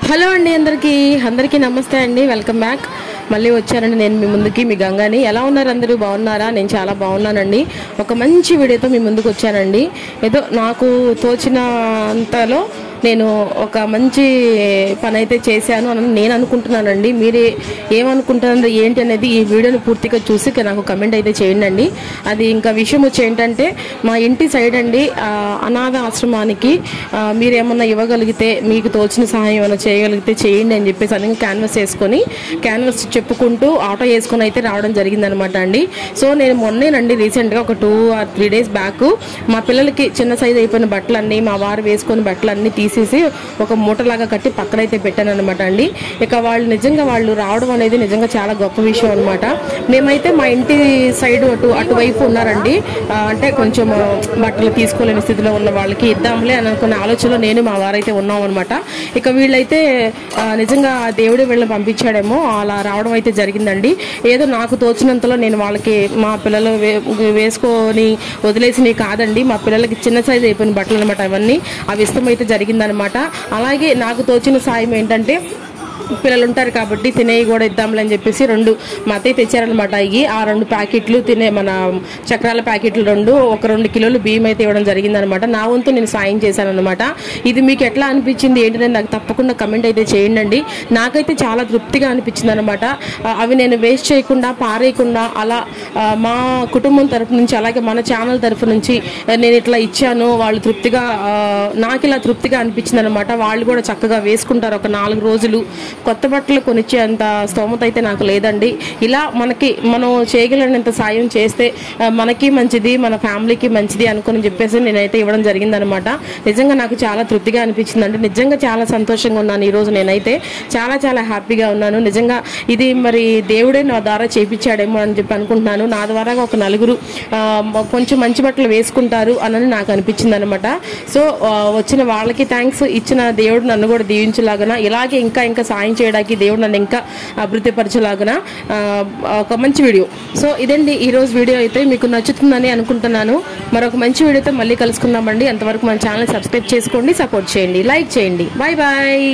Hello అండి, అందరికీ నమస్తే అండి. Welcome back. మళ్ళీ వచ్చానండి నేను మీ ముందుకి, మీ గంగాని. ఎలా ఉన్నారు అందరూ? బాగున్నారా? నేను చాలా బాగున్నానండి. ఒక మంచి వీడియోతో మీ ముందుకు వచ్చానండి. ఏదో నాకు తోచిన అంతలో నేను ఒక మంచి పని అయితే చేశాను అని నేను అనుకుంటున్నానండి. మీరు ఏమనుకుంటున్నారు ఏంటి అనేది ఈ వీడియోని పూర్తిగా చూసి నాకు కమెంట్ అయితే చేయండి. అది ఇంకా విషయం వచ్చి ఏంటంటే, మా ఇంటి సైడ్ అండి అనాథ ఆశ్రమానికి మీరు ఏమన్నా ఇవ్వగలిగితే, మీకు తోచిన సహాయం ఏమైనా చేయగలిగితే చేయండి అని చెప్పేసి అని క్యాన్వస్ చెప్పుకుంటూ ఆటో వేసుకొని అయితే రావడం జరిగిందనమాట అండి. సో నేను మొన్నేనండి రీసెంట్గా ఒక 2 or 3 days బ్యాక్ మా పిల్లలకి చిన్న సైజు అయిపోయిన బట్టలన్నీ, మా వారు వేసుకొని బట్టలన్నీ తీసేసి ఒక మూటలాగా కట్టి పక్కనైతే పెట్టాను అనమాట అండి. ఇక వాళ్ళు రావడం అనేది నిజంగా చాలా గొప్ప విషయం అనమాట. మేమైతే మా ఇంటి సైడ్ అటువైపు ఉన్నారండి. అంటే కొంచెం బట్టలు తీసుకోలేని స్థితిలో ఉన్న వాళ్ళకి ఇద్దాంలే అని అనుకున్న ఆలోచనలో నేను మా వారైతే ఉన్నాం అనమాట. ఇక వీళ్ళైతే నిజంగా దేవుడే వీళ్ళని పంపించాడేమో అలా రావడం అయితే జరిగిందండి. ఏదో నాకు తోచినంతలో నేను వాళ్ళకి, మా పిల్లలు వేసుకొని వదిలేసినవి కాదండి, మా పిల్లలకి చిన్న సైజు అయిపోయిన బట్టలు అనమాట అవన్నీ. అవి ఇష్టం అయితే జరిగిందనమాట. అలాగే నాకు తోచిన సాయం ఏంటంటే, పిల్లలు ఉంటారు కాబట్టి తినేవి కూడా ఇద్దాంలని చెప్పేసి 2 మా అత్తయ్య తెచ్చారనమాట. ఆ 2 ప్యాకెట్లు మన చక్రాల ప్యాకెట్లు 2 కిలోలు బియ్యం అయితే ఇవ్వడం జరిగిందనమాట. నా వంతు నేను సాయం చేశాను అనమాట. ఇది మీకు ఎట్లా అనిపించింది ఏంటంటే నాకు తప్పకుండా కమెంట్ అయితే చేయండి. నాకైతే చాలా తృప్తిగా అనిపించింది అనమాట. అవి నేను వేస్ట్ చేయకుండా, పారేయకుండా అలా మా కుటుంబం తరఫు నుంచి, అలాగే మన ఛానల్ తరఫు నుంచి నేను ఇట్లా ఇచ్చాను. వాళ్ళు నాకు ఇలా తృప్తిగా అనిపించింది అనమాట. వాళ్ళు కూడా చక్కగా వేసుకుంటారు. ఒక 4 రోజులు కొత్త బట్టలు కొనిచ్చే అంత స్తోమత అయితే నాకు లేదండి. ఇలా మనం చేయగలిగినంత సాయం చేస్తే మనకి మంచిది, మన ఫ్యామిలీకి మంచిది అనుకుని చెప్పేసి నేనైతే ఇవ్వడం జరిగిందనమాట. నిజంగా నాకు చాలా తృప్తిగా అనిపించిందండి. నిజంగా చాలా సంతోషంగా ఉన్నాను ఈరోజు. నేనైతే చాలా చాలా హ్యాపీగా ఉన్నాను. నిజంగా ఇది మరి దేవుడే నా ద్వారా చేయించాడేమో అని చెప్పి అనుకుంటున్నాను. నా ద్వారా ఒక 4 కొంచెం మంచి బట్టలు వేసుకుంటారు అని నాకు అనిపించింది అనమాట. సో వచ్చిన వాళ్ళకి థ్యాంక్స్, ఇచ్చిన దేవుడు నన్ను కూడా దీవించలాగన, ఇలాగే ఇంకా సాయం చేయడానికి దేవుడు నన్ను ఇంకా అభివృద్ధి పరచలాగన ఒక మంచి వీడియో. సో ఇదండి ఈరోజు వీడియో. అయితే మీకు నచ్చుతుందని అనుకుంటున్నాను. మరొక మంచి వీడియోతో మళ్ళీ కలుసుకుందామండి. అంతవరకు మన ఛానల్ సబ్స్క్రైబ్ చేసుకోండి, సపోర్ట్ చేయండి, లైక్ చేయండి. Bye bye.